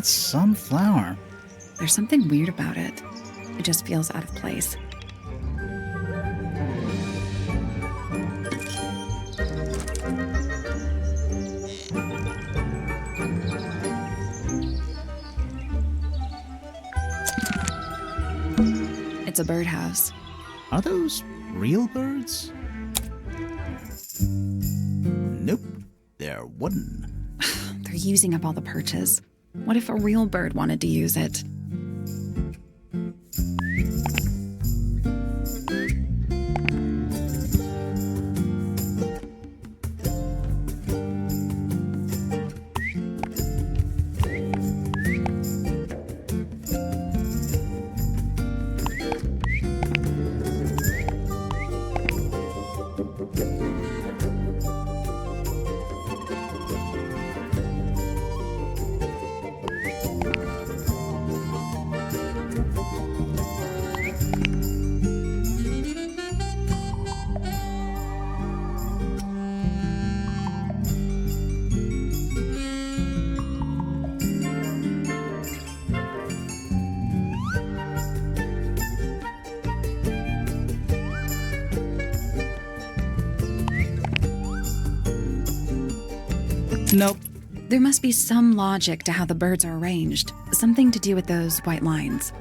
That's some flower. There's something weird about it. It just feels out of place. It's a birdhouse. Are those real birds? Nope, they're wooden. They're using up all the perches. What if a real bird wanted to use it? Nope. There must be some logic to how the birds are arranged. Something to do with those white lines.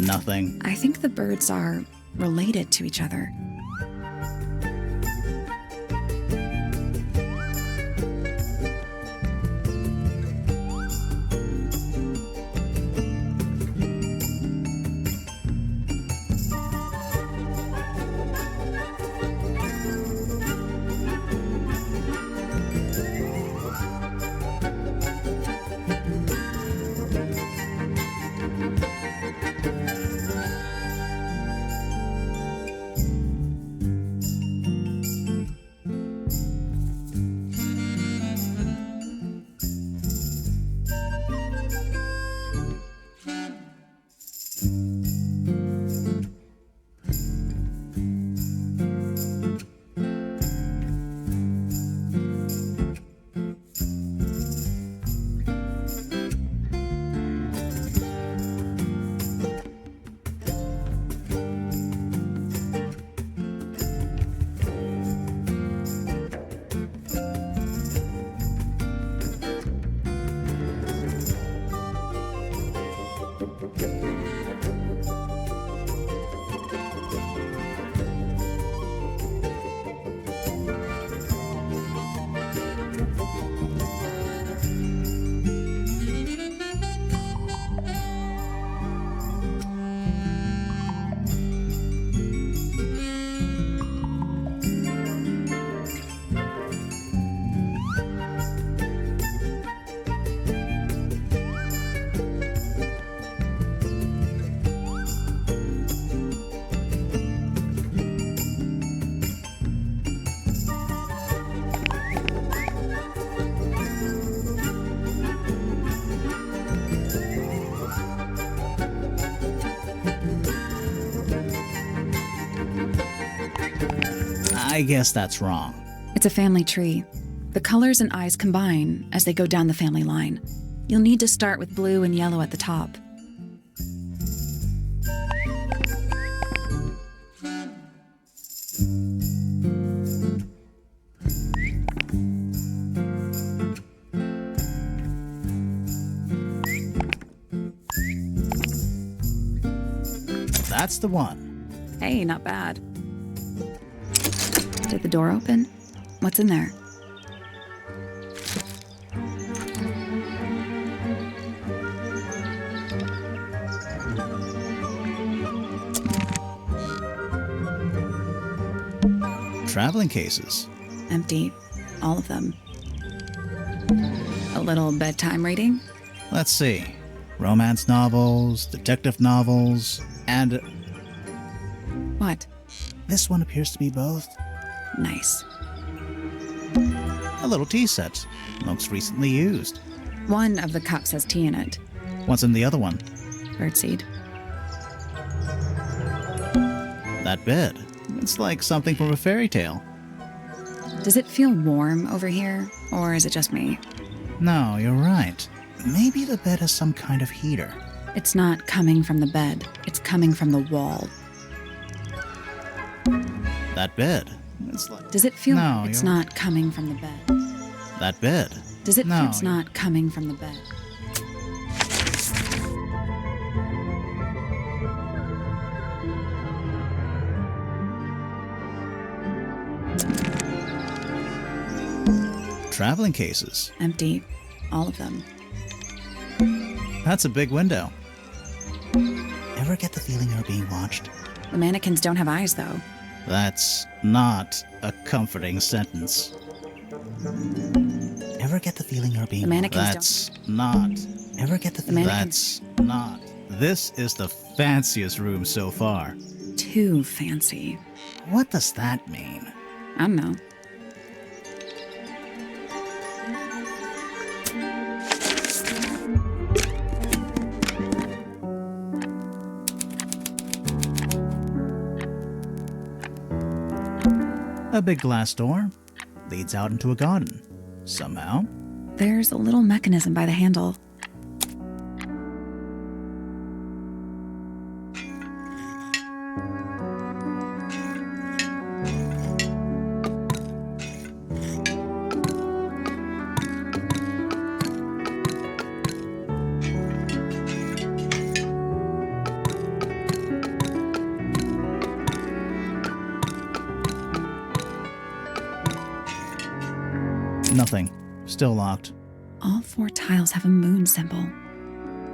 Nothing. I think the birds are related to each other. I guess that's wrong. It's a family tree. The colors and eyes combine as they go down the family line. You'll need to start with blue and yellow at the top. That's the one. Hey, not bad. Did the door open? What's in there? Traveling cases. Empty. All of them. A little bedtime reading? Let's see. Romance novels, detective novels, and What? this one appears to be both. Nice. A little tea set, most recently used. One of the cups has tea in it. What's in the other one? Birdseed. That bed. It's like something from a fairy tale. Does it feel warm over here, or is it just me? No, you're right. Maybe the bed has some kind of heater. It's not coming from the bed. It's coming from the wall. That bed. It's like... Does it feel... No, It's you're- not coming from the bed. That bed. Does it No, feel... It's you're- not coming from the bed. Traveling cases. Empty. All of them. That's a big window. Ever get the feeling you're being watched? The mannequins don't have eyes, though. That's not a comforting sentence. Ever get the feeling you're being The mannequins That's not. Ever get the feeling mannequins- That's not. This is the fanciest room so far. Too fancy. What does that mean? I don't know. A big glass door leads out into a garden. Somehow, There's a little mechanism by the handle. nothing. Still locked. All 4 tiles have a moon symbol.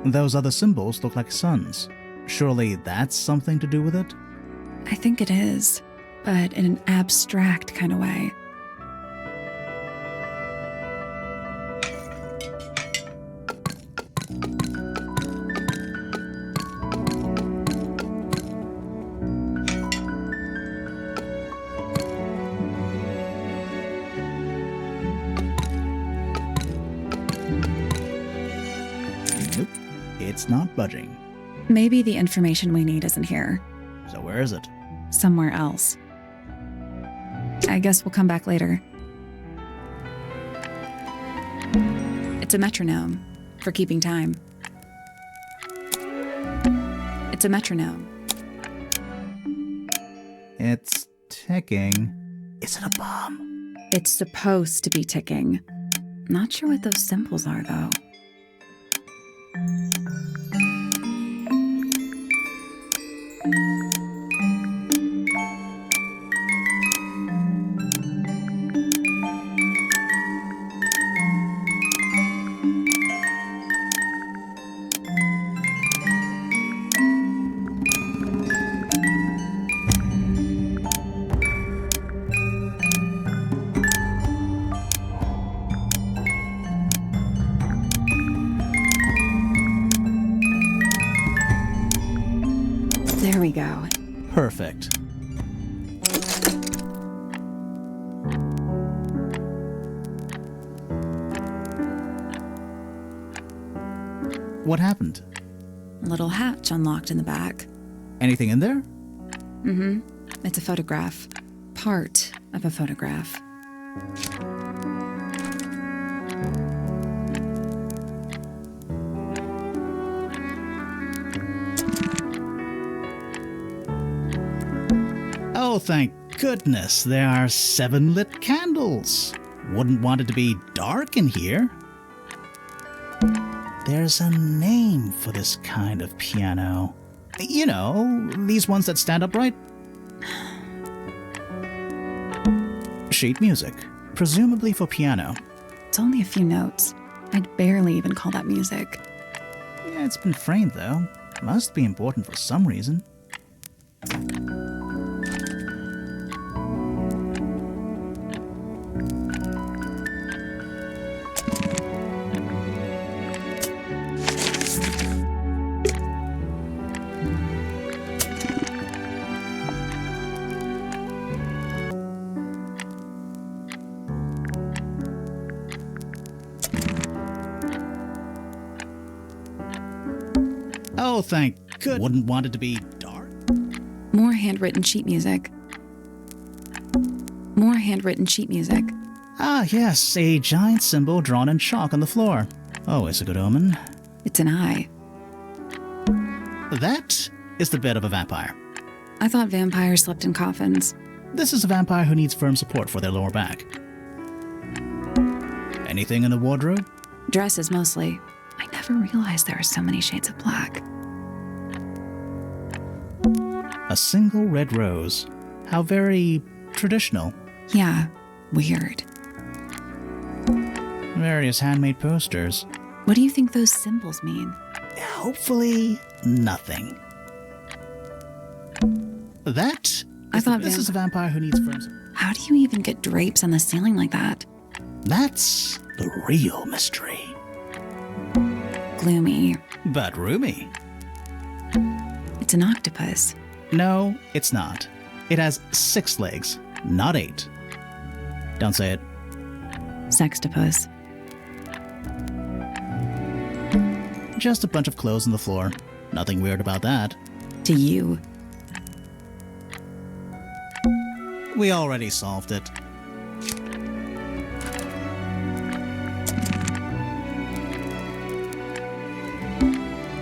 Those other symbols look like suns. Surely that's something to do with it? I think it is, but in an abstract kind of way. Nope. It's not budging. Maybe the information we need isn't here. So where is it? Somewhere else. I guess we'll come back later. It's a metronome for keeping time. It's a metronome. It's ticking. Is it a bomb? It's supposed to be ticking. Not sure what those symbols are, though. There we go. Perfect. What happened? A little hatch unlocked in the back. Anything in there? Mm-hmm. It's a photograph. Part of a photograph. Oh, thank goodness, there are 7 lit candles. Wouldn't want it to be dark in here. There's a name for this kind of piano. You know, these ones that stand upright. Sheet music, presumably for piano. It's only a few notes. I'd barely even call that music. Yeah, it's been framed though. Must be important for some reason. Oh, thank goodness. Wouldn't want it to be dark. More handwritten sheet music. More handwritten sheet music. Ah, yes, a giant symbol drawn in chalk on the floor. Always a good omen. It's an eye. That is the bed of a vampire. I thought vampires slept in coffins. This is a vampire who needs firm support for their lower back. Anything in the wardrobe? Dresses mostly. I never realized there are so many shades of black. A single red rose. How very traditional. Yeah, weird. Various handmade posters. What do you think those symbols mean? Hopefully, nothing. This is a vampire who needs firm support. How do you even get drapes on the ceiling like that? That's the real mystery. Gloomy. But roomy. It's an octopus. No, it's not. It has 6 legs, not 8. Don't say it. Sextopus. Just a bunch of clothes on the floor. Nothing weird about that. To you. We already solved it.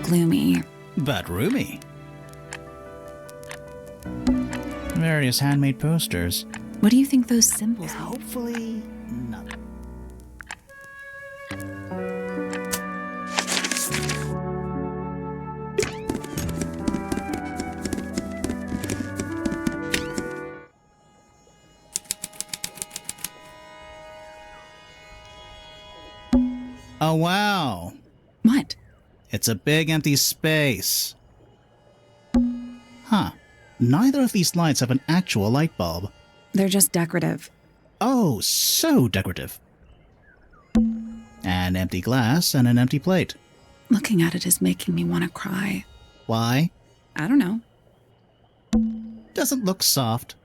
Gloomy. But roomy. Various handmade posters. What do you think those symbols mean? Hopefully, nothing. Oh, wow. What? It's a big empty space. Huh. Neither of these lights have an actual light bulb. They're just decorative. Oh, so decorative. An empty glass and an empty plate. Looking at it is making me want to cry. Why? I don't know. Doesn't look soft.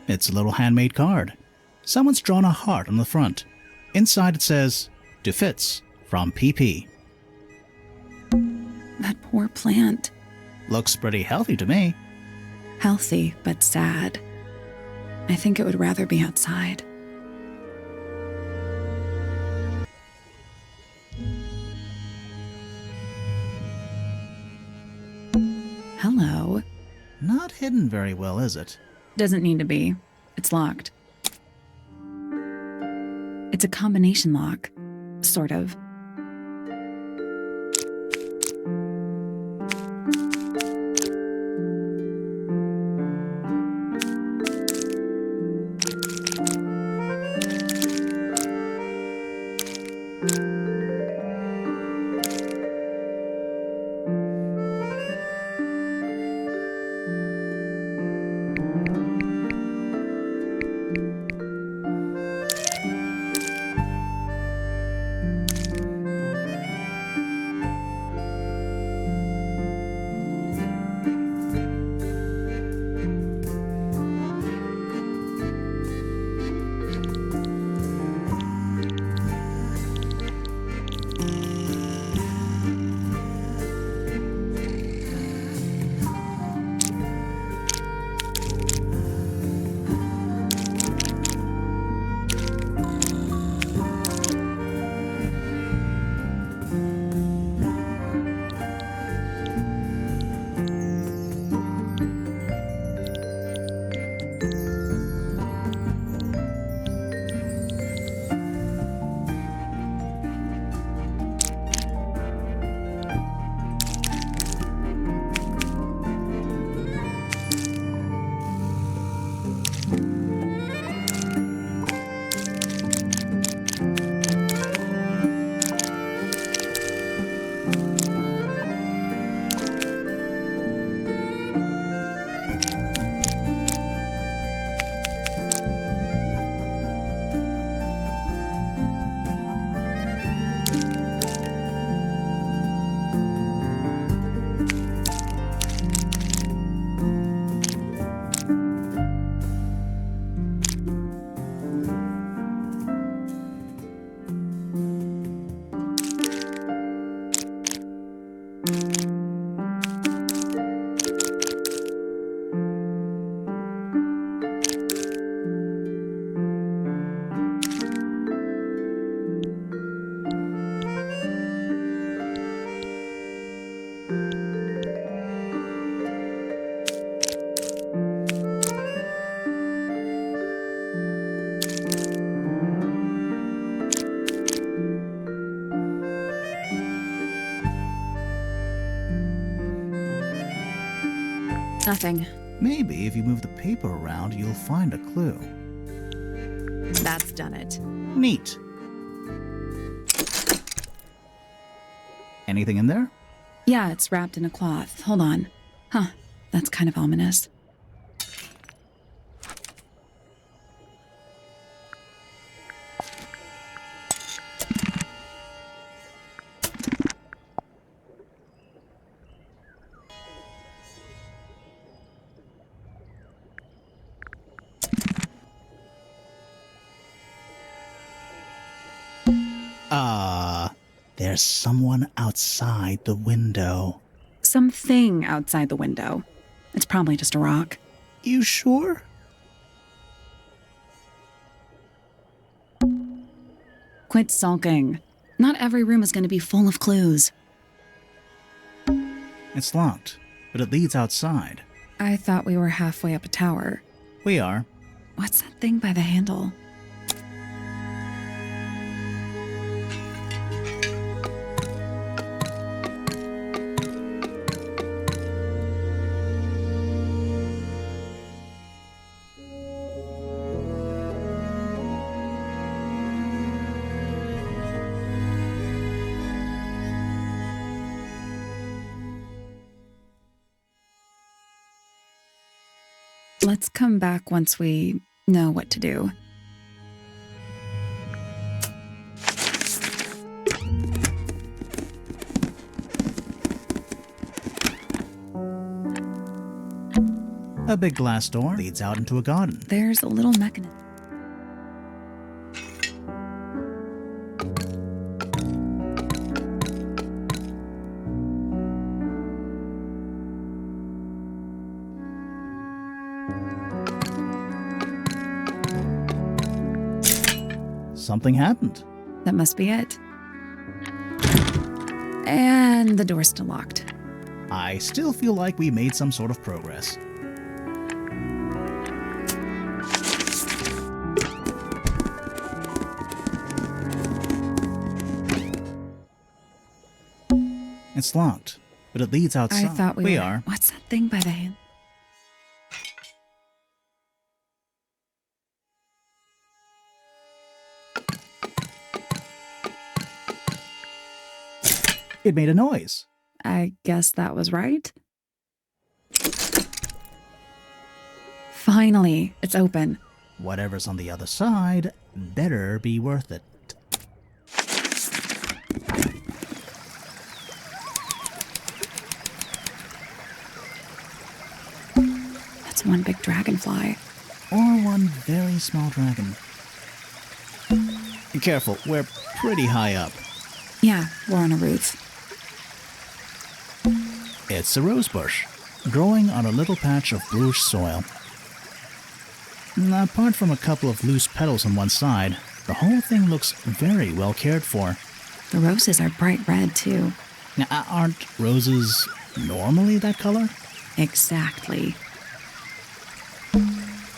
It's a little handmade card. Someone's drawn a heart on the front. Inside it says, "To Fitz, from PP." That poor plant. Looks pretty healthy to me. Healthy, but sad. I think it would rather be outside. Hello. Not hidden very well, is it? Doesn't need to be. It's locked. It's a combination lock. Sort of. Nothing. Maybe if you move the paper around, you'll find a clue. That's done it. Neat. Anything in there? Yeah, it's wrapped in a cloth. Hold on. Huh, that's kind of ominous. There's someone outside the window. Something outside the window. It's probably just a rock. You sure? Quit sulking. Not every room is going to be full of clues. It's locked, but it leads outside. I thought we were halfway up a tower. We are. What's that thing by the handle? Let's come back once we know what to do. A big glass door leads out into a garden. There's a little mechanism. Something happened. That must be it. And the door's still locked. I still feel like we made some sort of progress. It's locked, but it leads outside. I thought we were. are. What's that thing by the hand? It made a noise. I guess that was right. Finally, it's open. Whatever's on the other side better be worth it. That's one big dragonfly. Or one very small dragon. Careful, we're pretty high up. Yeah, we're on a roof. It's a rose bush, growing on a little patch of bluish soil. Apart from a couple of loose petals on one side, the whole thing looks very well cared for. The roses are bright red, too. Now, aren't roses normally that color? Exactly.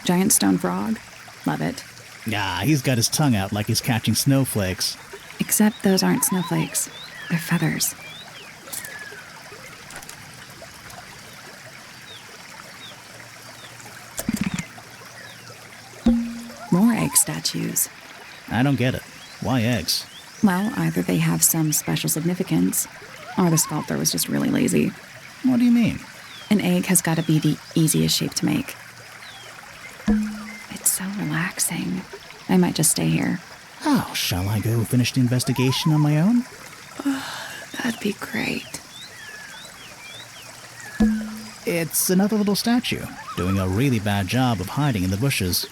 Giant stone frog? Love it. Ah, he's got his tongue out like he's catching snowflakes. Except those aren't snowflakes. They're feathers. More egg statues. I don't get it. Why eggs? Well, either they have some special significance, or the sculptor was just really lazy. What do you mean? An egg has got to be the easiest shape to make. It's so relaxing. I might just stay here. Oh, shall I go finish the investigation on my own? That'd be great. It's another little statue, doing a really bad job of hiding in the bushes.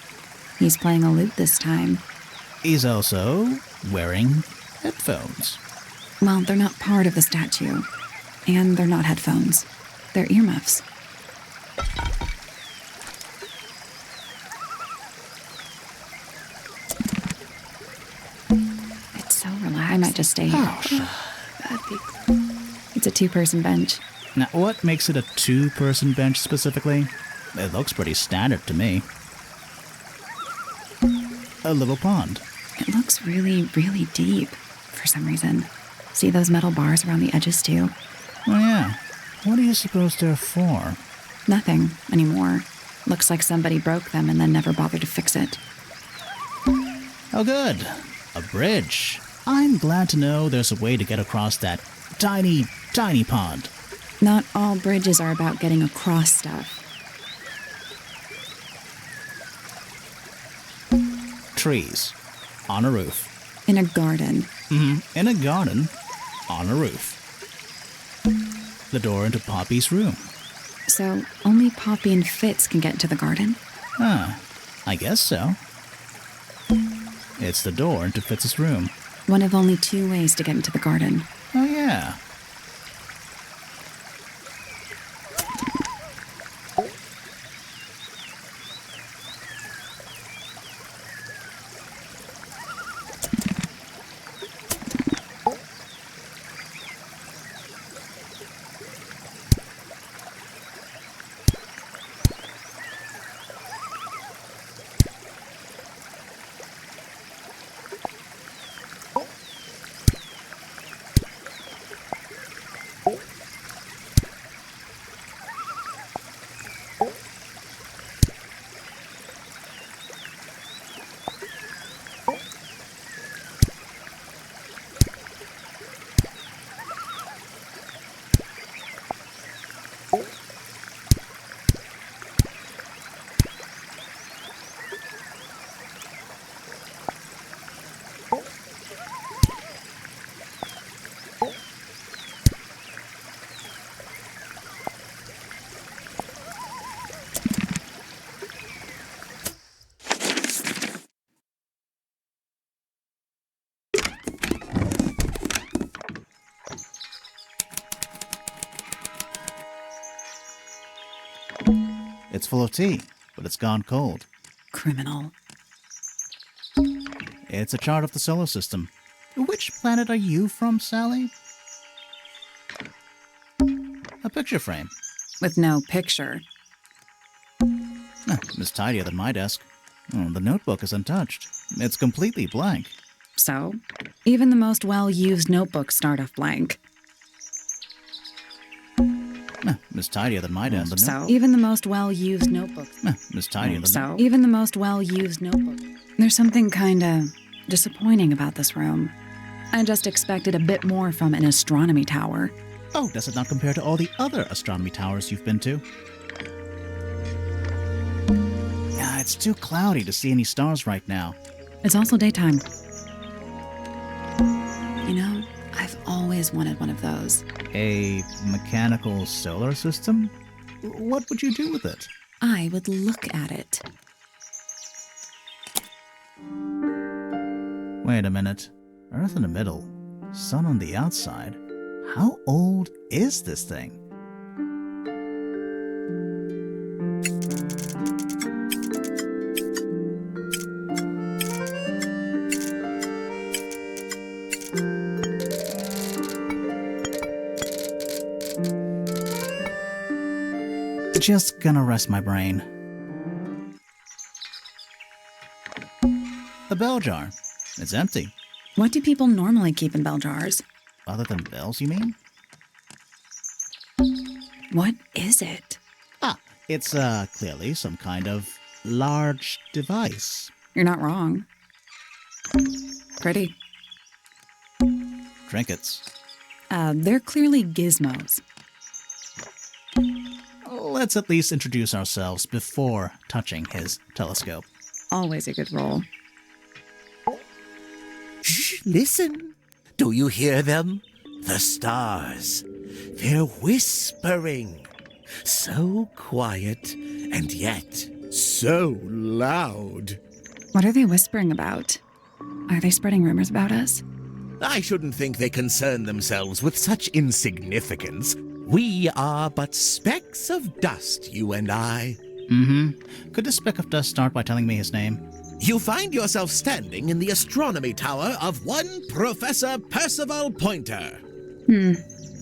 He's playing a lute this time. He's also wearing headphones. Well, they're not part of the statue. And they're not headphones. They're earmuffs. It's so relaxed. I might just stay here. That'd be... It's a two-person bench. Now, what makes it a two-person bench specifically? It looks pretty standard to me. A little pond. It looks really, really deep for some reason. See those metal bars around the edges, too? Oh, yeah. What do you suppose they're for? Nothing anymore. Looks like somebody broke them and then never bothered to fix it. Oh good, a bridge. I'm glad to know there's a way to get across that tiny, tiny pond. Not all bridges are about getting across stuff. Trees. On a roof. In a garden. In a garden. On a roof. The door into Poppy's room. So only Poppy and Fitz can get into the garden? I guess so. It's the door into Fitz's room. One of only 2 ways to get into the garden. Oh yeah. It's full of tea, but it's gone cold. Criminal. It's a chart of the solar system. Which planet are you from, Sally? A picture frame. With no picture. It's tidier than my desk. The notebook is untouched. It's completely blank. So, even the most well-used notebooks start off blank. It's tidier than my desk. So, even the most well-used notebooks. It's tidier than So, even the most well-used notebook. There's something kinda disappointing about this room. I just expected a bit more from an astronomy tower. Oh, does it not compare to all the other astronomy towers you've been to? Yeah, it's too cloudy to see any stars right now. It's also daytime. You know, I've always wanted one of those. A mechanical solar system? What would you do with it? I would look at it. Wait a minute. Earth in the middle, sun on the outside. How old is this thing? Just gonna rest my brain. A bell jar. It's empty. What do people normally keep in bell jars? Other than bells, you mean? What is it? It's clearly some kind of large device. You're not wrong. Pretty. Trinkets. They're clearly gizmos. Let's at least introduce ourselves before touching his telescope. Always a good roll. Shh, listen. Do you hear them? The stars. They're whispering. So quiet, and yet so loud. What are they whispering about? Are they spreading rumors about us? I shouldn't think they concern themselves with such insignificance. We are but specks of dust, you and I. Could this speck of dust start by telling me his name? You find yourself standing in the astronomy tower of one Professor Percival Pointer.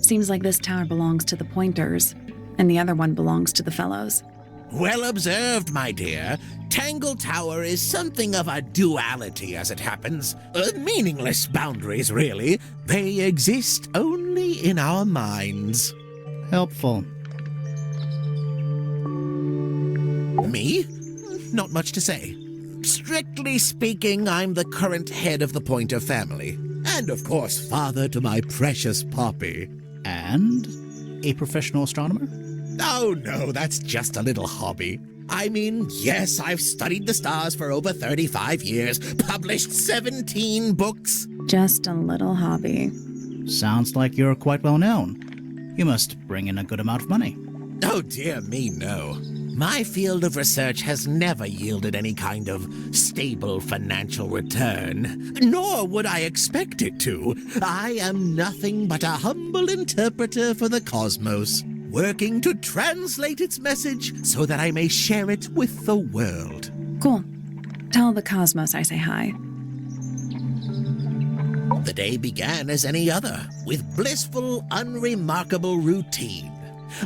Seems like this tower belongs to the Pointers, and the other one belongs to the Fellows. Well observed, my dear. Tangle Tower is something of a duality, as it happens. Meaningless boundaries, really. They exist only in our minds. Helpful. Me? Not much to say. Strictly speaking, I'm the current head of the Pointer family. And of course, father to my precious Poppy. And a professional astronomer? Oh no, that's just a little hobby. I mean, yes, I've studied the stars for over 35 years, published 17 books. Just a little hobby. Sounds like you're quite well known. You must bring in a good amount of money. Oh dear me, no. My field of research has never yielded any kind of stable financial return, nor would I expect it to. I am nothing but a humble interpreter for the cosmos, working to translate its message so that I may share it with the world. Cool. Tell the cosmos I say hi. The day began as any other, with blissful, unremarkable routine.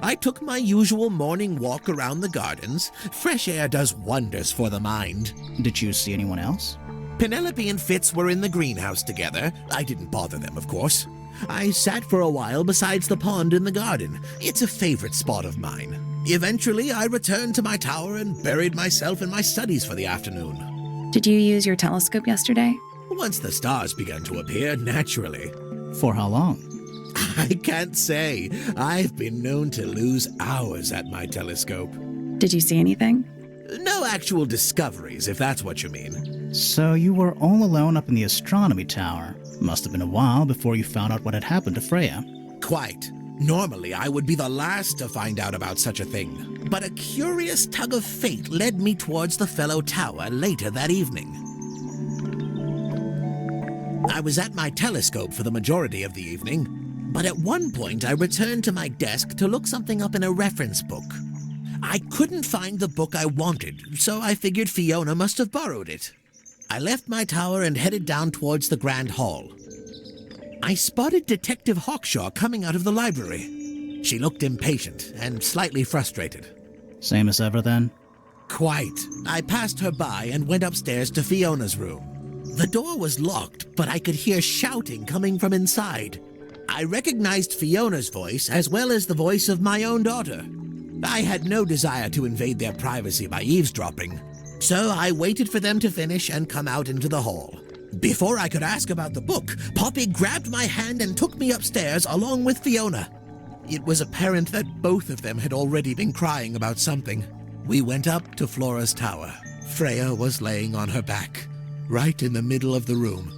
I took my usual morning walk around the gardens. Fresh air does wonders for the mind. Did you see anyone else? Penelope and Fitz were in the greenhouse together. I didn't bother them, of course. I sat for a while besides the pond in the garden. It's a favorite spot of mine. Eventually, I returned to my tower and buried myself in my studies for the afternoon. Did you use your telescope yesterday? Once the stars began to appear, naturally. For how long? I can't say. I've been known to lose hours at my telescope. Did you see anything? No actual discoveries, if that's what you mean. So you were all alone up in the astronomy tower. Must have been a while before you found out what had happened to Freya. Quite. Normally, I would be the last to find out about such a thing. But a curious tug of fate led me towards the fellow tower later that evening. I was at my telescope for the majority of the evening, but at one point I returned to my desk to look something up in a reference book. I couldn't find the book I wanted, so I figured Fiona must have borrowed it. I left my tower and headed down towards the Grand Hall. I spotted Detective Hawkshaw coming out of the library. She looked impatient and slightly frustrated. Same as ever then? Quite. I passed her by and went upstairs to Fiona's room. The door was locked, but I could hear shouting coming from inside. I recognized Fiona's voice as well as the voice of my own daughter. I had no desire to invade their privacy by eavesdropping, so I waited for them to finish and come out into the hall. Before I could ask about the book, Poppy grabbed my hand and took me upstairs along with Fiona. It was apparent that both of them had already been crying about something. We went up to Flora's tower. Freya was laying on her back, right in the middle of the room.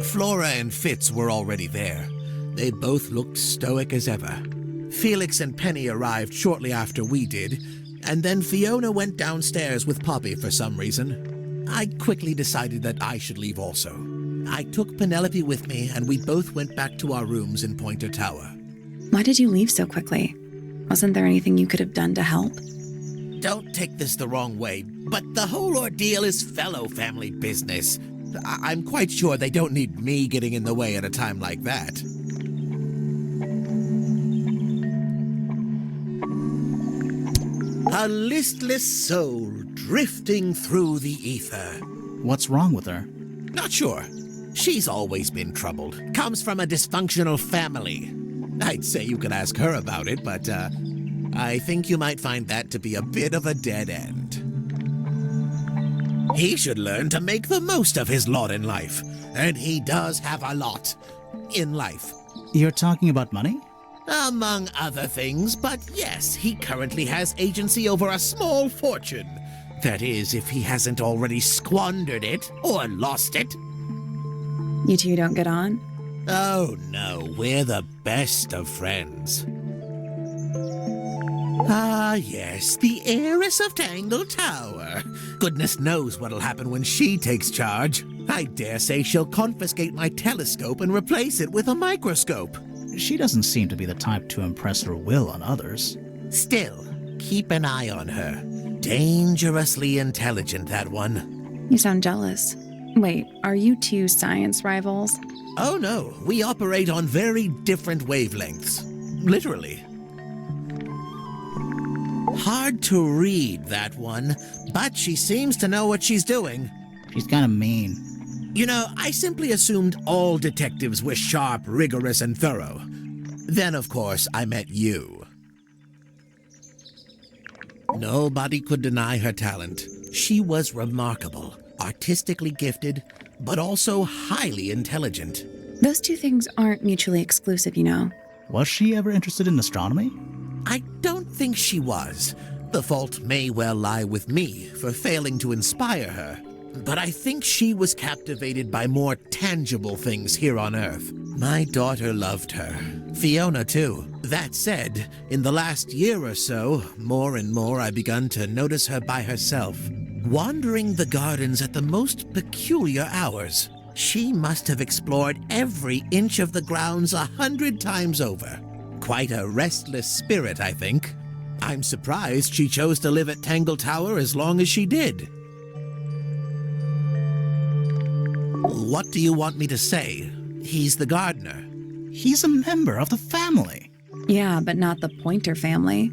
Flora and Fitz were already there. They both looked stoic as ever. Felix and Penny arrived shortly after we did, and then Fiona went downstairs with Poppy for some reason. I quickly decided that I should leave also. I took Penelope with me, and we both went back to our rooms in Pointer Tower. Why did you leave so quickly? Wasn't there anything you could have done to help? Don't take this the wrong way, but the whole ordeal is fellow family business. I'm quite sure they don't need me getting in the way at a time like that. A listless soul drifting through the ether. What's wrong with her? Not sure. She's always been troubled. Comes from a dysfunctional family. I'd say you could ask her about it, but I think you might find that to be a bit of a dead end. He should learn to make the most of his lot in life. And he does have a lot in life. You're talking about money? Among other things, but yes, he currently has agency over a small fortune. That is, if he hasn't already squandered it or lost it. You two don't get on? Oh no, we're the best of friends. Ah yes, the heiress of Tangle Tower. Goodness knows what'll happen when she takes charge. I dare say she'll confiscate my telescope and replace it with a microscope. She doesn't seem to be the type to impress her will on others. Still, keep an eye on her. Dangerously intelligent, that one. You sound jealous. Wait, are you two science rivals? Oh no, we operate on very different wavelengths. Literally. Hard to read, that one, but she seems to know what she's doing. She's kind of mean. You know, I simply assumed all detectives were sharp, rigorous, and thorough. Then, of course, I met you. Nobody could deny her talent. She was remarkable, artistically gifted, but also highly intelligent. Those two things aren't mutually exclusive, you know. Was she ever interested in astronomy? I don't think she was. The fault may well lie with me for failing to inspire her. But I think she was captivated by more tangible things here on Earth. My daughter loved her. Fiona, too. That said, in the last year or so, more and more I've begun to notice her by herself, wandering the gardens at the most peculiar hours. She must have explored every inch of the grounds 100 times over. Quite a restless spirit, I think. I'm surprised she chose to live at Tangle Tower as long as she did. What do you want me to say? He's the gardener. He's a member of the family. Yeah, but not the Pointer family.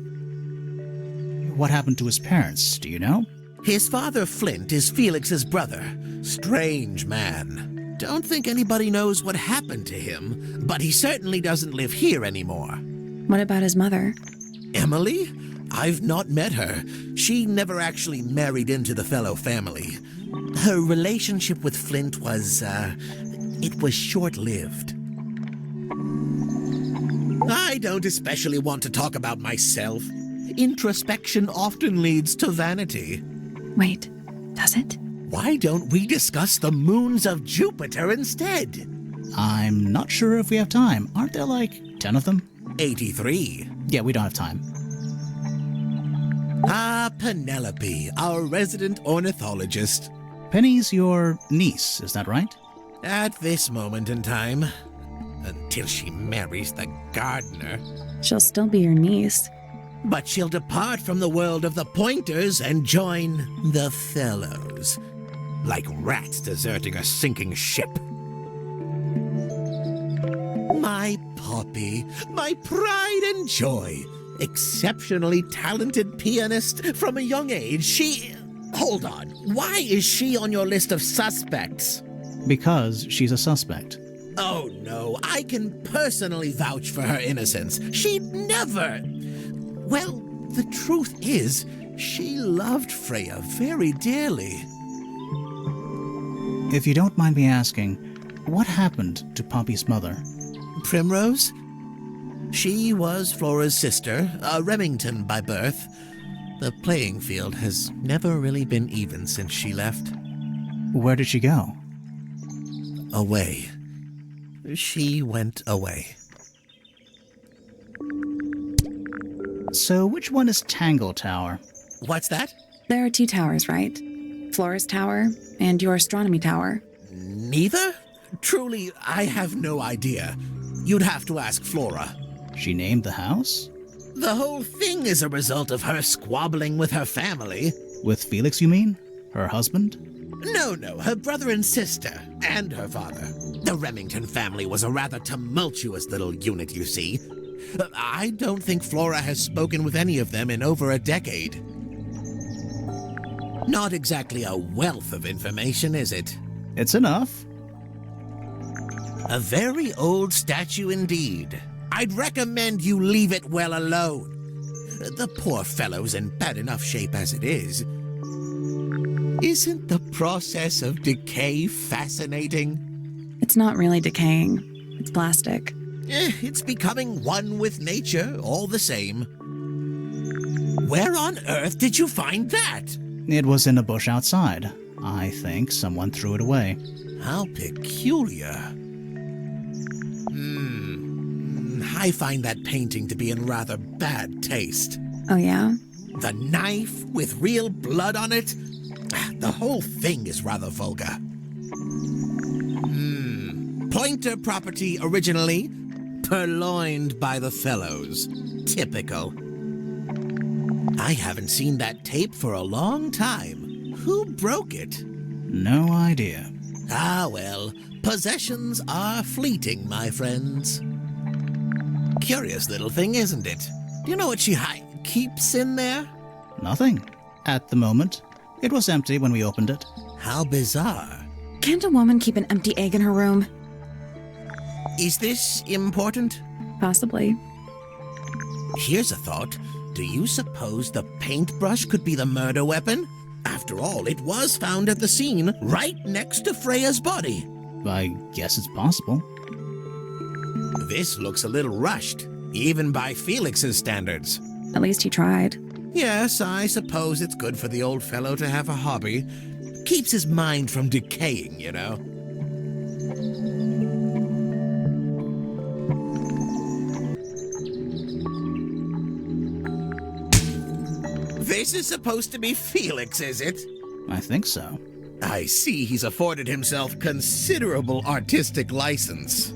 What happened to his parents, do you know? His father, Flint, is Felix's brother. Strange man. Don't think anybody knows what happened to him, but he certainly doesn't live here anymore. What about his mother? Emily? I've not met her. She never actually married into the fellow family. Her relationship with Flint was, it was short-lived. I don't especially want to talk about myself. Introspection often leads to vanity. Wait, does it? Why don't we discuss the moons of Jupiter instead? I'm not sure if we have time. Aren't there like 10 of them? 83. Yeah, we don't have time. Ah, Penelope, our resident ornithologist. Penny's your niece, is that right? At this moment in time, until she marries the gardener. She'll still be your niece. But she'll depart from the world of the Pointers and join the Fellows. Like rats deserting a sinking ship. My Poppy, my pride and joy. Exceptionally talented pianist from a young age. She... Hold on. Why is she on your list of suspects? Because she's a suspect. Oh, no. I can personally vouch for her innocence. She'd never... Well, the truth is, she loved Freya very dearly. If you don't mind me asking, what happened to Poppy's mother? Primrose? She was Flora's sister, a Remington by birth. The playing field has never really been even since she left. Where did she go? Away. She went away. So which one is Tangle Tower? What's that? There are two towers, right? Flora's tower and your astronomy tower. Neither? Truly, I have no idea. You'd have to ask Flora. She named the house? The whole thing is a result of her squabbling with her family. With Felix, you mean? Her husband? No, her brother and sister, and her father. The Remington family was a rather tumultuous little unit, you see. I don't think Flora has spoken with any of them in over a decade. Not exactly a wealth of information, is it? It's enough. A very old statue indeed. I'd recommend you leave it well alone. The poor fellow's in bad enough shape as it is. Isn't the process of decay fascinating? It's not really decaying. It's plastic. It's becoming one with nature, all the same. Where on earth did you find that? It was in a bush outside. I think someone threw it away. How peculiar. I find that painting to be in rather bad taste. Oh, yeah? The knife with real blood on it? The whole thing is rather vulgar. Pointer property originally, purloined by the Fellows. Typical. I haven't seen that tape for a long time. Who broke it? No idea. Ah, well, possessions are fleeting, my friends. Curious little thing, isn't it? Do you know what she keeps in there? Nothing. At the moment. It was empty when we opened it. How bizarre. Can't a woman keep an empty egg in her room? Is this important? Possibly. Here's a thought. Do you suppose the paintbrush could be the murder weapon? After all, it was found at the scene, right next to Freya's body. I guess it's possible. This looks a little rushed, even by Felix's standards. At least he tried. Yes, I suppose it's good for the old fellow to have a hobby. Keeps his mind from decaying, you know. This is supposed to be Felix, is it? I think so. I see he's afforded himself considerable artistic license.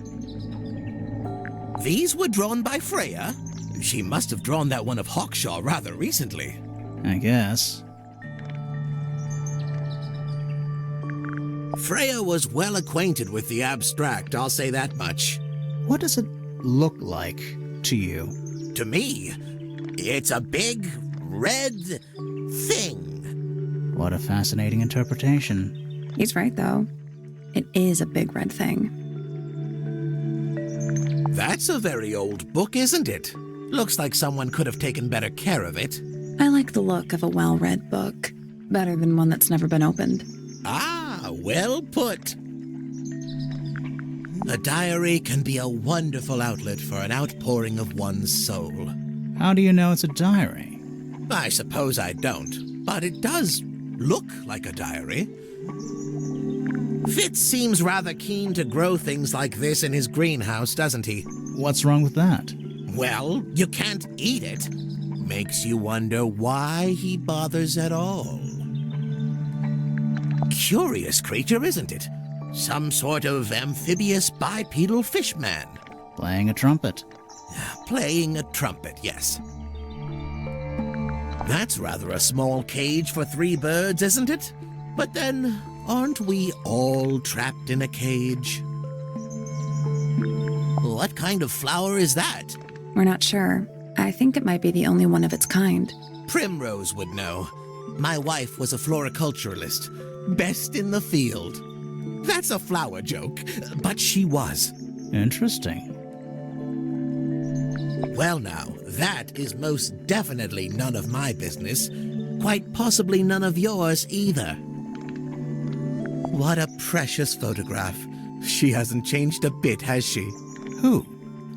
These were drawn by Freya? She must have drawn that one of Hawkshaw rather recently. I guess. Freya was well acquainted with the abstract, I'll say that much. What does it look like to you? To me, it's a big, red thing. What a fascinating interpretation. He's right, though. It is a big red thing. That's a very old book, isn't it? Looks like someone could have taken better care of it. I like the look of a well-read book. Better than one that's never been opened. Ah, well put. A diary can be a wonderful outlet for an outpouring of one's soul. How do you know it's a diary? I suppose I don't, but it does look like a diary. Fitz seems rather keen to grow things like this in his greenhouse, doesn't he? What's wrong with that? Well, you can't eat it. Makes you wonder why he bothers at all. Curious creature, isn't it? Some sort of amphibious bipedal fishman. Playing a trumpet. Playing a trumpet, yes. That's rather a small cage for 3 birds, isn't it? But then, aren't we all trapped in a cage? What kind of flower is that? We're not sure. I think it might be the only one of its kind. Primrose would know. My wife was a floriculturalist. Best in the field. That's a flower joke, but she was. Interesting. Well now, that is most definitely none of my business. Quite possibly none of yours either. What a precious photograph. She hasn't changed a bit, has she? Who?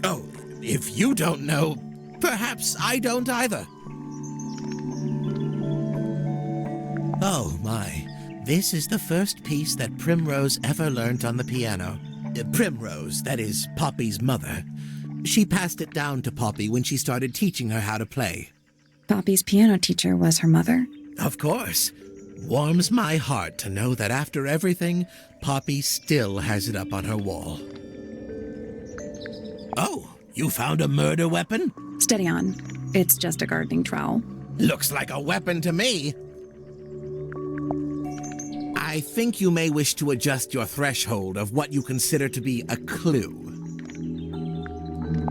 Oh, if you don't know, perhaps I don't either. Oh my, this is the first piece that Primrose ever learnt on the piano. Primrose, that is Poppy's mother. She passed it down to Poppy when she started teaching her how to play. Poppy's piano teacher was her mother? Of course. Warms my heart to know that after everything, Poppy still has it up on her wall. Oh, you found a murder weapon? Steady on. It's just a gardening trowel. Looks like a weapon to me. I think you may wish to adjust your threshold of what you consider to be a clue.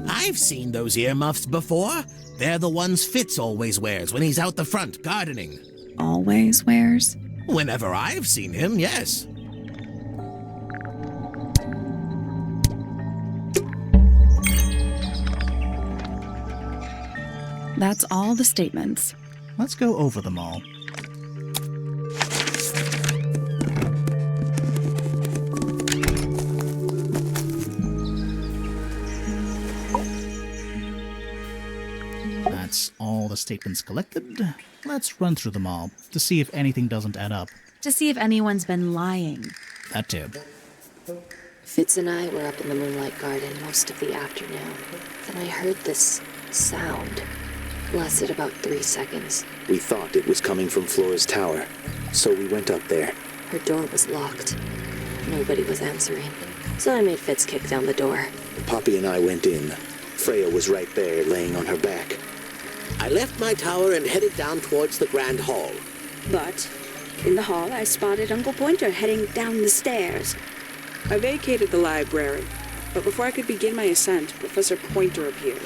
I've seen those earmuffs before. They're the ones Fitz always wears when he's out the front gardening. Always wears? Whenever I've seen him, yes. That's all the statements. Let's go over them all. That's all the statements collected. Let's run through them all to see if anything doesn't add up. To see if anyone's been lying. That too. Fitz and I were up in the moonlight garden most of the afternoon. Then I heard this sound. Lasted about 3 seconds. We thought it was coming from Flora's tower, so we went up there. Her door was locked. Nobody was answering. So I made Fitz kick down the door. Poppy and I went in. Freya was right there, laying on her back. I left my tower and headed down towards the Grand Hall. But in the hall, I spotted Uncle Pointer heading down the stairs. I vacated the library, but before I could begin my ascent, Professor Pointer appeared.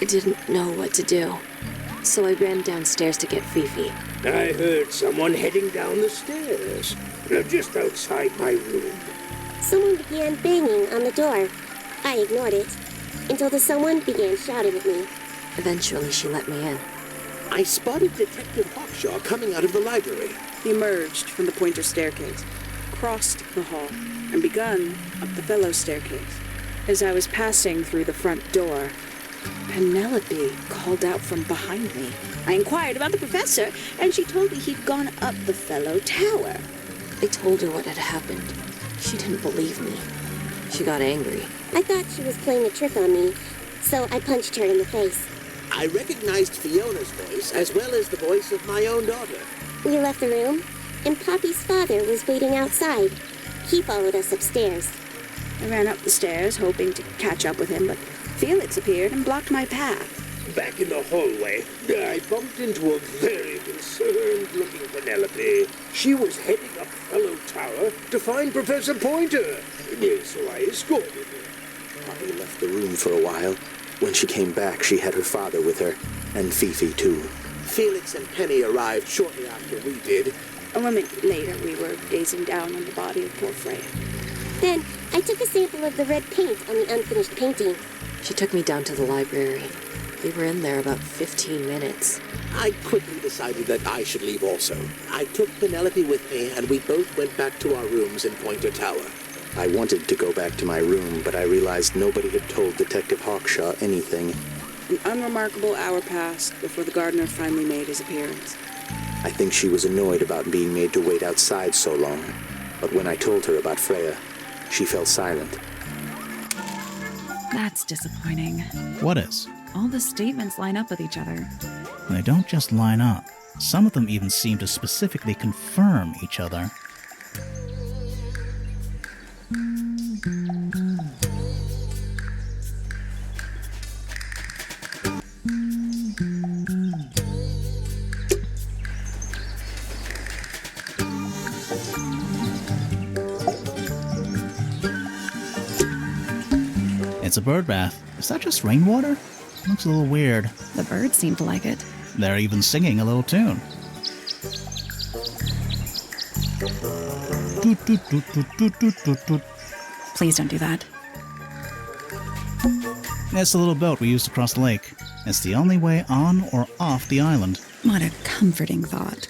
I didn't know what to do, so I ran downstairs to get Fifi. I heard someone heading down the stairs, just outside my room. Someone began banging on the door. I ignored it until the someone began shouting at me. Eventually, she let me in. I spotted Detective Hawkshaw coming out of the library. He emerged from the Pointer staircase, crossed the hall, and begun up the fellow staircase. As I was passing through the front door, Penelope called out from behind me. I inquired about the professor, and she told me he'd gone up the fellow tower. I told her what had happened. She didn't believe me. She got angry. I thought she was playing a trick on me, so I punched her in the face. I recognized Fiona's voice as well as the voice of my own daughter. We left the room, and Poppy's father was waiting outside. He followed us upstairs. I ran up the stairs, hoping to catch up with him, but Felix appeared and blocked my path. Back in the hallway, I bumped into a very concerned-looking Penelope. She was heading up Fellow Tower to find Professor Pointer, so I escorted her. Poppy left the room for a while. When she came back, she had her father with her, and Fifi, too. Felix and Penny arrived shortly after we did. A moment later, we were gazing down on the body of poor Freya. Then, I took a sample of the red paint on the unfinished painting. She took me down to the library. We were in there about 15 minutes. I quickly decided that I should leave also. I took Penelope with me, and we both went back to our rooms in Pointer Tower. I wanted to go back to my room, but I realized nobody had told Detective Hawkshaw anything. An unremarkable hour passed before the gardener finally made his appearance. I think she was annoyed about being made to wait outside so long. But when I told her about Freya, she fell silent. That's disappointing. What is? All the statements line up with each other. They don't just line up. Some of them even seem to specifically confirm each other. It's a bird bath. Is that just rainwater? Looks a little weird. The birds seem to like it. They're even singing a little tune. Toot, toot, toot, toot, toot, toot, toot, toot. Please don't do that. It's the little boat we used to cross the lake. It's the only way on or off the island. What a comforting thought.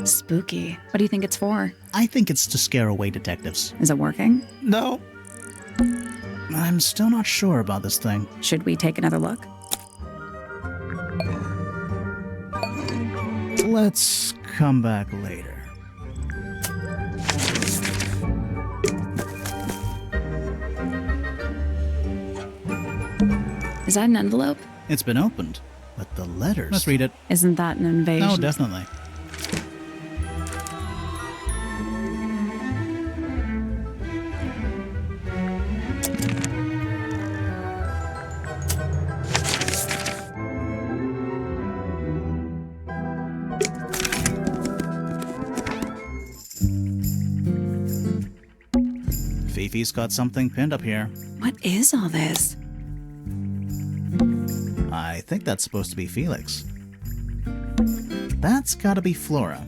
Spooky. What do you think it's for? I think it's to scare away detectives. Is it working? No. I'm still not sure about this thing. Should we take another look? Let's come back later. Is that an envelope? It's been opened, but the letters... Let's read it. Isn't that an invasion? Oh, definitely. Fifi's got something pinned up here. What is all this? I think that's supposed to be Felix. That's gotta be Flora.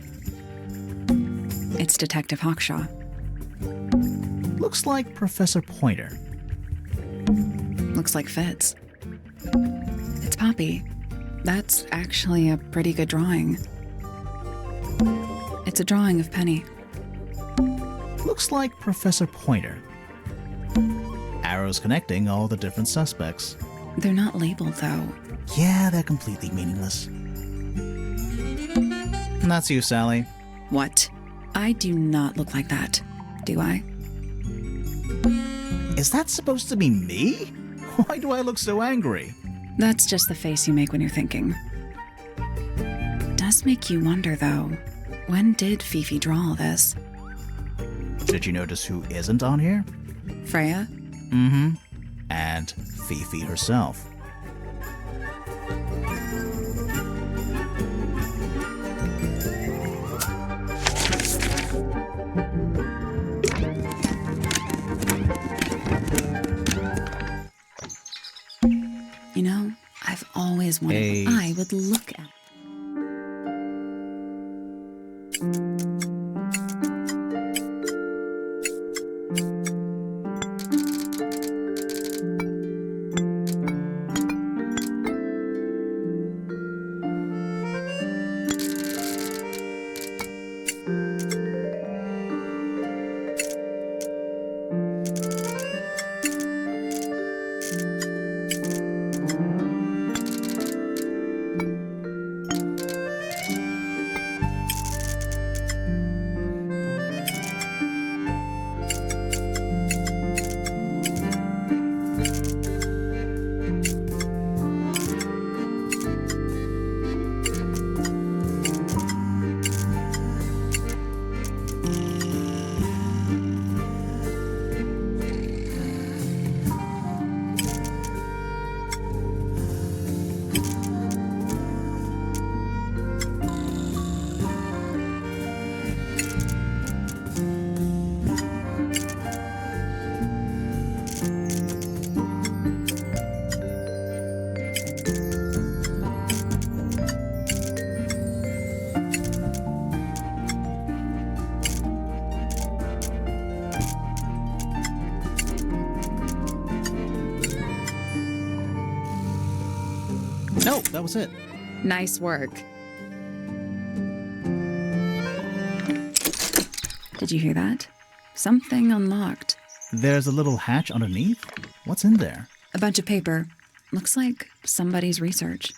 It's Detective Hawkshaw. Looks like Professor Pointer. Looks like Fitz. It's Poppy. That's actually a pretty good drawing. It's a drawing of Penny. Looks like Professor Pointer. Arrows connecting all the different suspects. They're not labeled, though. Yeah, they're completely meaningless. And that's you, Sally. What? I do not look like that, do I? Is that supposed to be me? Why do I look so angry? That's just the face you make when you're thinking. Does make you wonder, though. When did Fifi draw all this? Did you notice who isn't on here? Freya? Mm-hmm. And Fifi herself. You know, I've always wanted Hey. what I would look at. No, that was it. Nice work. Did you hear that? Something unlocked. There's a little hatch underneath. What's in there? A bunch of paper. Looks like somebody's research.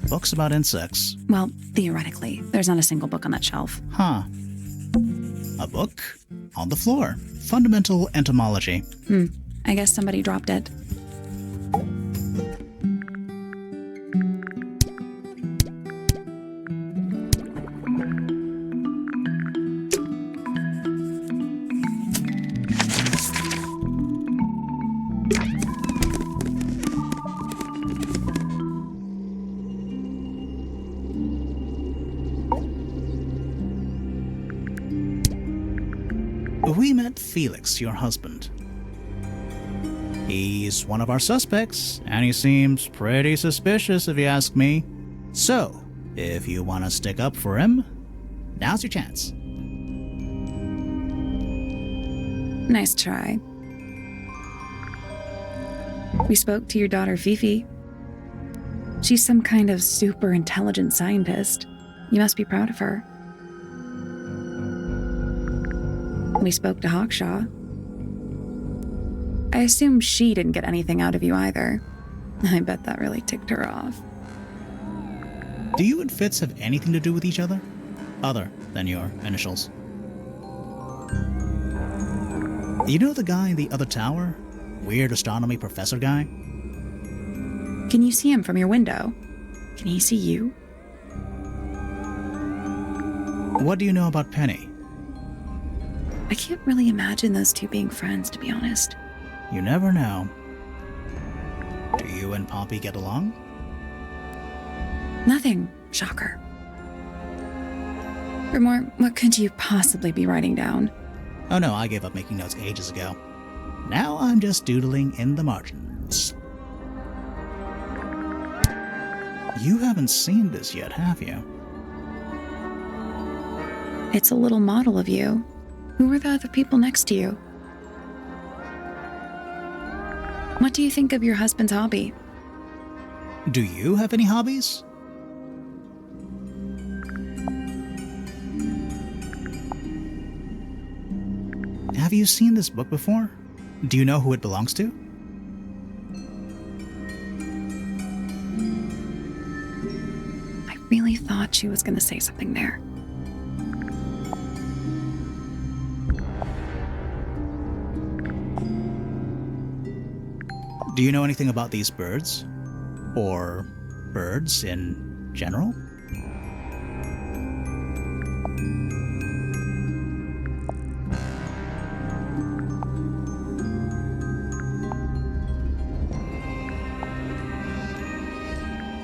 Books about insects. Well, theoretically, there's not a single book on that shelf. Huh. A book? On the floor. Fundamental entomology. I guess somebody dropped it. We met Felix, your husband. He's one of our suspects, and he seems pretty suspicious if you ask me. So, if you want to stick up for him, now's your chance. Nice try. We spoke to your daughter Fifi. She's some kind of super intelligent scientist. You must be proud of her. We spoke to Hawkshaw. I assume she didn't get anything out of you either. I bet that really ticked her off. Do you and Fitz have anything to do with each other? Other than your initials? You know the guy in the other tower? Weird astronomy professor guy? Can you see him from your window? Can he see you? What do you know about Penny? I can't really imagine those two being friends, to be honest. You never know. Do you and Poppy get along? Nothing. Shocker. Grimore, what could you possibly be writing down? Oh no, I gave up making notes ages ago. Now I'm just doodling in the margins. You haven't seen this yet, have you? It's a little model of you. Who are the other people next to you? What do you think of your husband's hobby? Do you have any hobbies? Have you seen this book before? Do you know who it belongs to? I really thought she was going to say something there. Do you know anything about these birds? Or birds in general?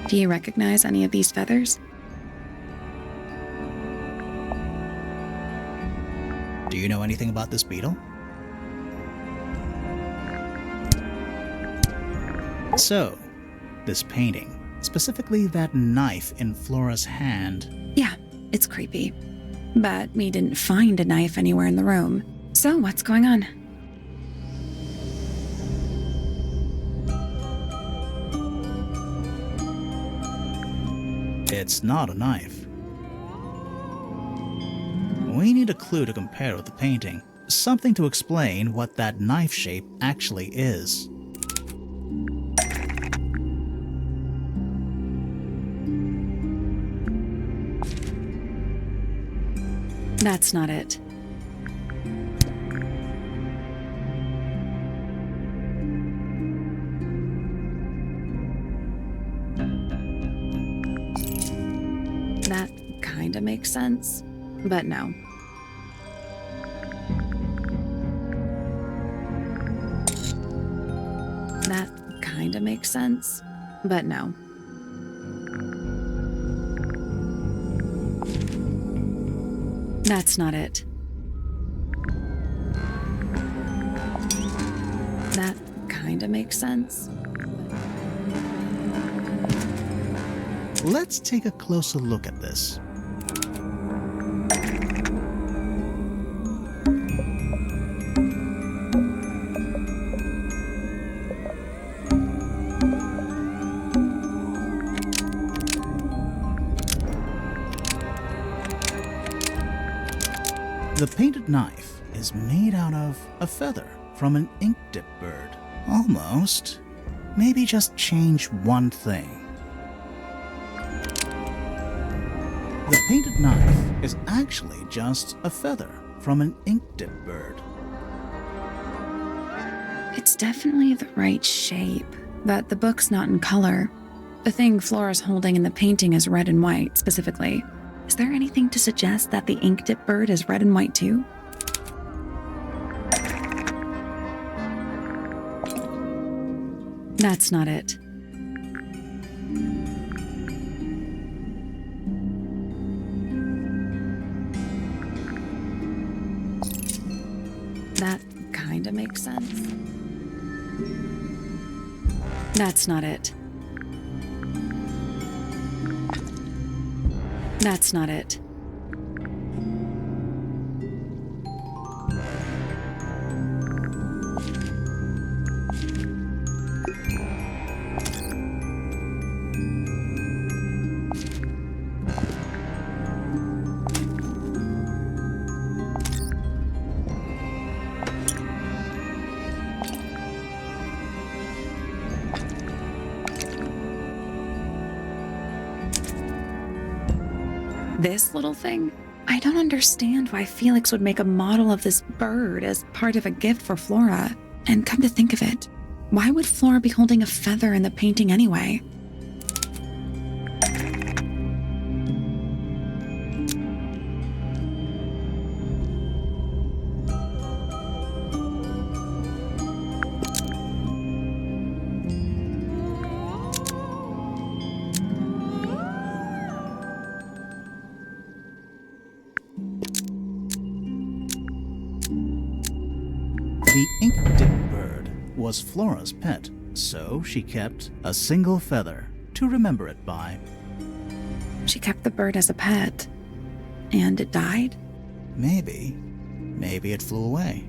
Do you recognize any of these feathers? Do you know anything about this beetle? So, this painting, specifically that knife in Flora's hand. Yeah, it's creepy. But we didn't find a knife anywhere in the room. So what's going on? It's not a knife. We need a clue to compare with the painting. Something to explain what that knife shape actually is. That's not it. That kinda makes sense, but no. That kinda makes sense, but no. That's not it. That kinda makes sense. Let's take a closer look at this. The painted knife is made out of a feather from an ink dip bird. Almost. Maybe just change one thing. The painted knife is actually just a feather from an ink dip bird. It's definitely the right shape, but the book's not in color. The thing Flora's holding in the painting is red and white, specifically. Is there anything to suggest that the ink dip bird is red and white too? That's not it. That kinda makes sense. That's not it. That's not it. This little thing? I don't understand why Felix would make a model of this bird as part of a gift for Flora. And come to think of it, why would Flora be holding a feather in the painting anyway? The ink dip bird was Flora's pet, so she kept a single feather to remember it by. She kept the bird as a pet. And it died? Maybe it flew away.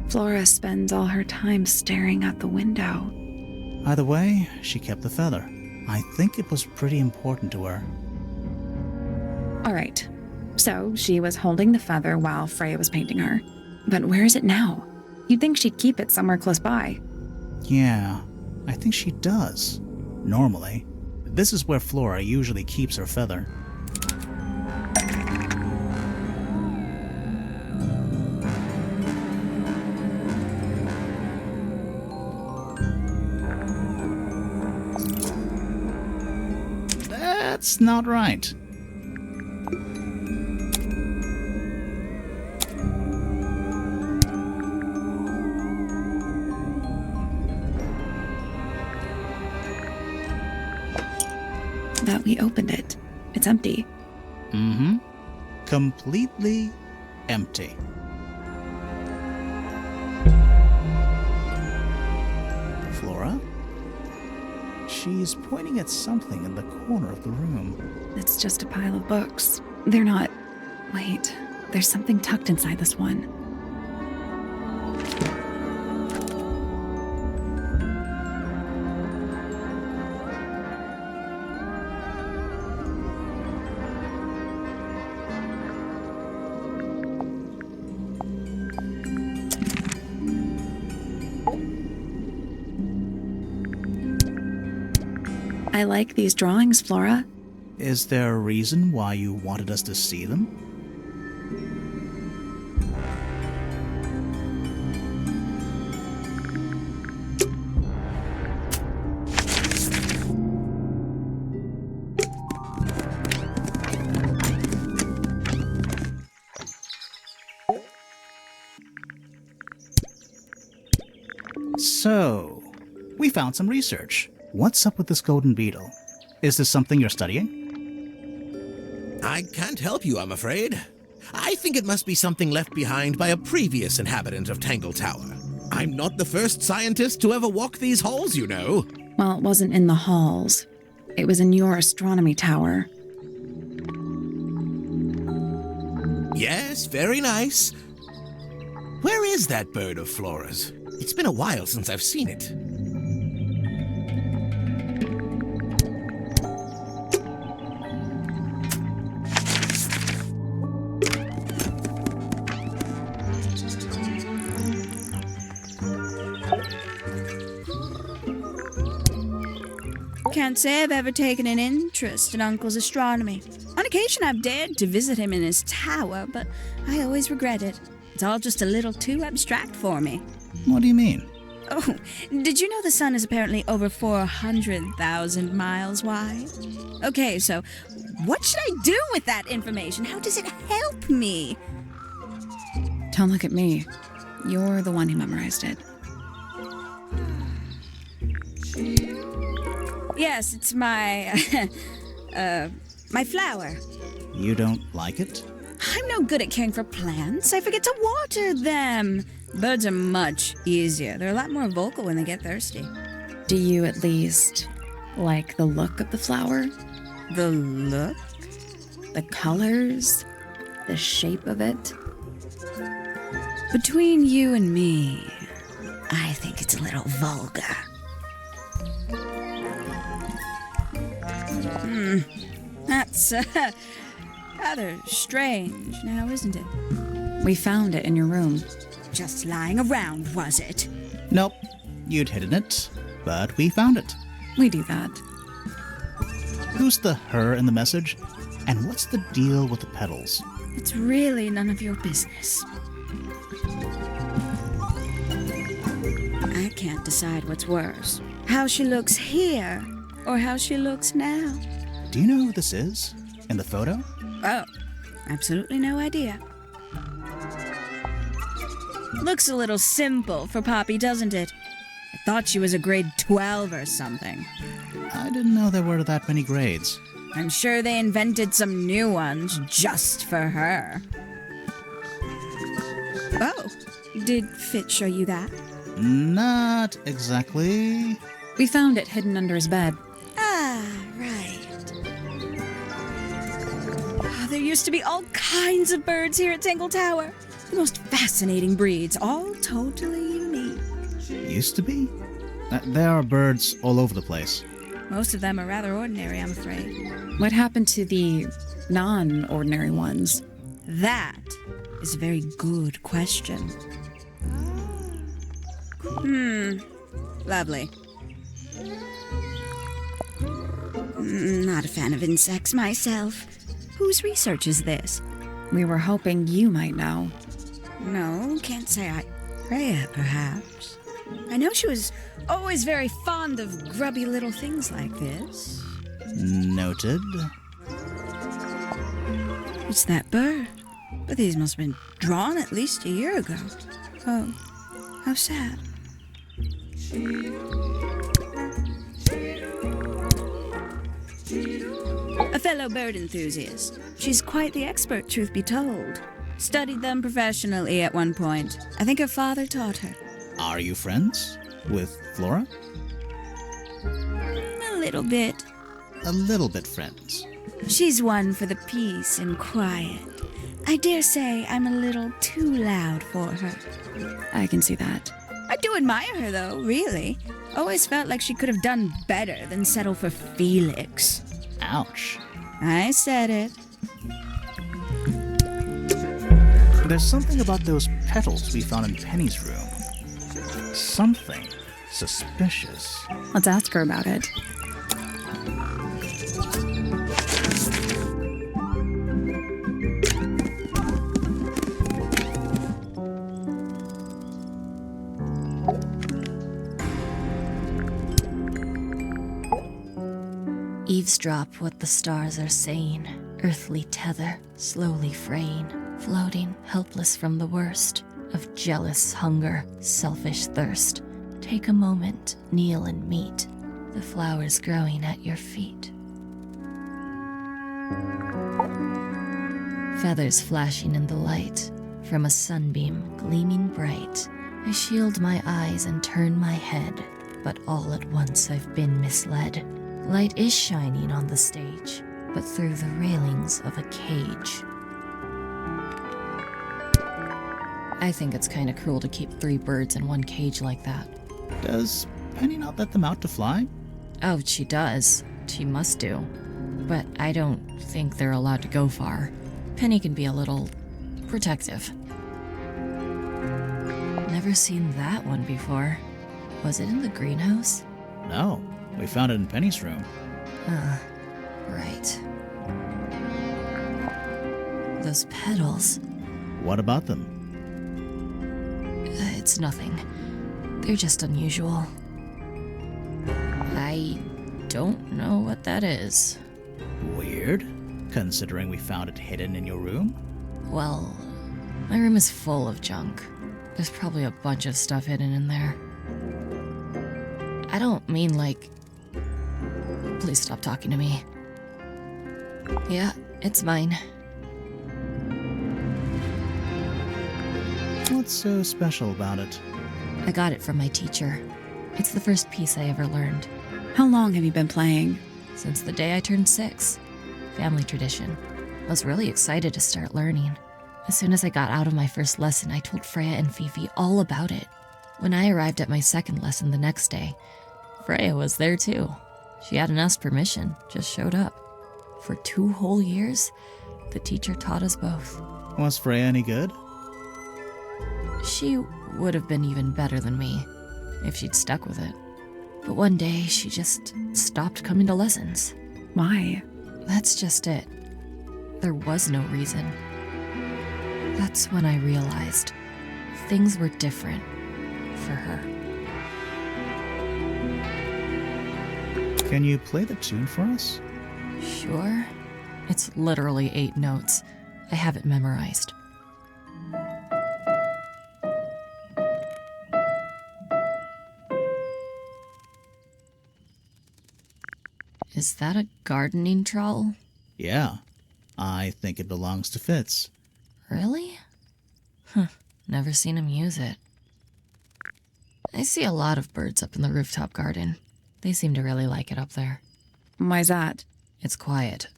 Flora spends all her time staring out the window. Either way, she kept the feather. I think it was pretty important to her. All right, so she was holding the feather while Freya was painting her. But where is it now? You'd think she'd keep it somewhere close by. Yeah, I think she does. Normally. This is where Flora usually keeps her feather. That's not right. But we opened it. It's empty. Mm-hmm. Completely empty. Flora? She's pointing at something in the corner of the room. It's just a pile of books. They're not... Wait, there's something tucked inside this one. I like these drawings, Flora. Is there a reason why you wanted us to see them? So, We found some research. What's up with this golden beetle? Is this something you're studying? I can't help you, I'm afraid. I think it must be something left behind by a previous inhabitant of Tangle Tower. I'm not the first scientist to ever walk these halls, you know. Well, it wasn't in the halls. It was in your astronomy tower. Yes, very nice. Where is that bird of Flora's? It's been a while since I've seen it. Can't say I've ever taken an interest in Uncle's astronomy. On occasion I've dared to visit him in his tower, but I always regret it. It's all just a little too abstract for me. What do you mean? Oh, did you know the sun is apparently over 400,000 miles wide? Okay, so what should I do with that information? How does it help me? Don't look at me. You're the one who memorized it. Yes, it's my, my flower. You don't like it? I'm no good at caring for plants. I forget to water them. Birds are much easier. They're a lot more vocal when they get thirsty. Do you at least like the look of the flower? The look? The colors? The shape of it? Between you and me, I think it's a little vulgar. That's rather strange now, isn't it? We found it in your room. Just lying around, was it? Nope. You'd hidden it, but we found it. We do that. Who's the her in the message? And what's the deal with the petals? It's really none of your business. I can't decide what's worse. How she looks here, or how she looks now. Do you know who this is? In the photo? Oh, absolutely no idea. Looks a little simple for Poppy, doesn't it? I thought she was a grade 12 or something. I didn't know there were that many grades. I'm sure they invented some new ones just for her. Oh, did Fitz show you that? Not exactly. We found it hidden under his bed. Ah, right. Oh, there used to be all kinds of birds here at Tangle Tower. The most fascinating breeds, all totally unique. Used to be? There are birds all over the place. Most of them are rather ordinary, I'm afraid. What happened to the non-ordinary ones? That is a very good question. Lovely. Not a fan of insects myself. Whose research is this? We were hoping you might know. No, can't say I... Freya, perhaps. I know she was always very fond of grubby little things like this. Noted. It's that bird. But these must have been drawn at least a year ago. Oh, how sad. A fellow bird enthusiast. She's quite the expert, truth be told. Studied them professionally at one point. I think her father taught her. Are you friends with Flora? A little bit. A little bit friends. She's one for the peace and quiet. I dare say I'm a little too loud for her. I can see that. I do admire her, though, really. Always felt like she could have done better than settle for Felix. Ouch. I said it. There's something about those petals we found in Penny's room. Something suspicious. Let's ask her about it. Eavesdrop what the stars are saying, earthly tether, slowly fraying, floating, helpless from the worst of jealous hunger, selfish thirst, take a moment, kneel and meet the flowers growing at your feet. Feathers flashing in the light from a sunbeam gleaming bright. I shield my eyes and turn my head, but all at once I've been misled. Light is shining on the stage, but through the railings of a cage. I think it's kind of cruel to keep 3 birds in one cage like that. Does Penny not let them out to fly? Oh, she does. She must do. But I don't think they're allowed to go far. Penny can be a little protective. Never seen that one before. Was it in the greenhouse? No, we found it in Penny's room. Right. Those petals. What about them? It's nothing. They're just unusual. I don't know what that is. Weird, considering we found it hidden in your room. Well, my room is full of junk. There's probably a bunch of stuff hidden in there. I don't mean like... Please stop talking to me. Yeah, it's mine. What's so special about it? I got it from my teacher. It's the first piece I ever learned. How long have you been playing? Since the day I turned 6. Family tradition. I was really excited to start learning. As soon as I got out of my first lesson, I told Freya and Fifi all about it. When I arrived at my second lesson the next day, Freya was there too. She hadn't asked permission, just showed up. For 2 whole years, the teacher taught us both. Was Freya any good? She would have been even better than me, if she'd stuck with it. But one day, she just stopped coming to lessons. Why? That's just it. There was no reason. That's when I realized things were different for her. Can you play the tune for us? Sure. It's literally 8 notes. I have it memorized. Is that a gardening trowel? Yeah. I think it belongs to Fitz. Really? Never seen him use it. I see a lot of birds up in the rooftop garden. They seem to really like it up there. Why's that? It's quiet.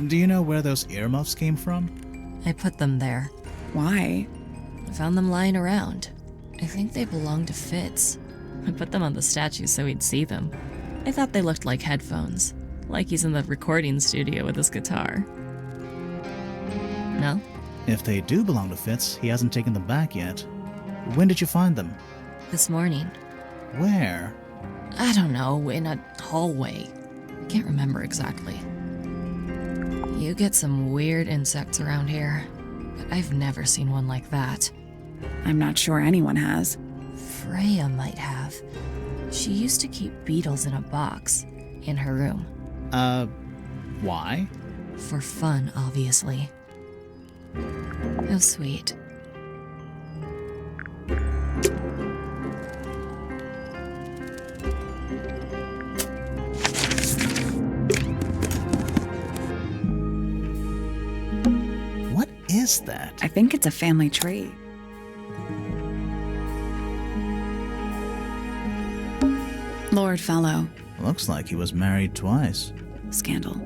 Do you know where those earmuffs came from? I put them there. Why? I found them lying around. I think they belong to Fitz. I put them on the statue so he'd see them. I thought they looked like headphones, like he's in the recording studio with his guitar. No? If they do belong to Fitz, he hasn't taken them back yet. When did you find them? This morning. Where? I don't know, in a hallway. I can't remember exactly. You get some weird insects around here, but I've never seen one like that. I'm not sure anyone has. Freya might have. She used to keep beetles in a box in her room. Why? For fun, obviously. How sweet. What is that? I think it's a family tree. Lord Fellow. Looks like he was married twice. Scandal.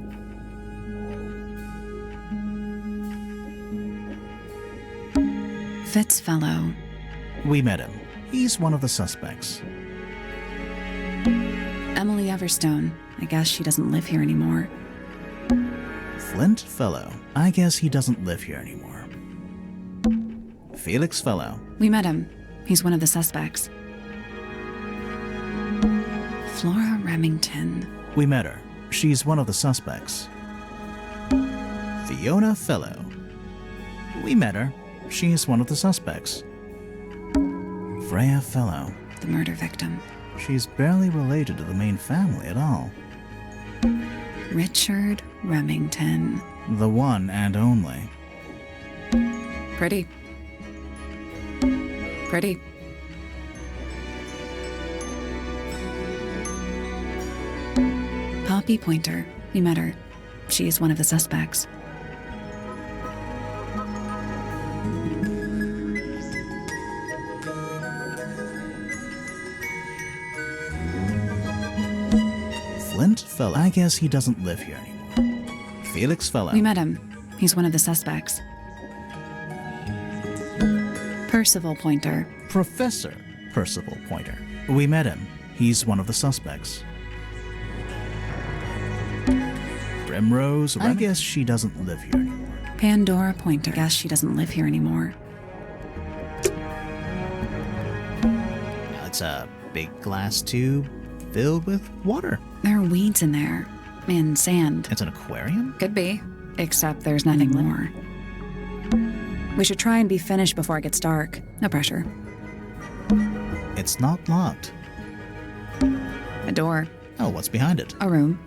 Fitz Fellow. We met him. He's one of the suspects. Emily Everstone. I guess she doesn't live here anymore. Flint Fellow. I guess he doesn't live here anymore. Felix Fellow. We met him. He's one of the suspects. Flora Remington. We met her. She's one of the suspects. Fiona Fellow. We met her. She's one of the suspects. Freya Fellow. The murder victim. She's barely related to the main family at all. Richard Remington. The one and only. Pretty. Pretty. Penelope Pointer. We met her. She's one of the suspects. Flint fell. I guess he doesn't live here anymore. Felix fell out. We met him. He's one of the suspects. Percival Pointer. Professor Percival Pointer. We met him. He's one of the suspects. Primrose. I guess she doesn't live here anymore. Pandora Pointer. Guess she doesn't live here anymore. It's a big glass tube filled with water. There are weeds in there. And sand. It's an aquarium? Could be. Except there's nothing more. We should try and be finished before it gets dark. No pressure. It's not locked. A door. Oh, what's behind it? A room.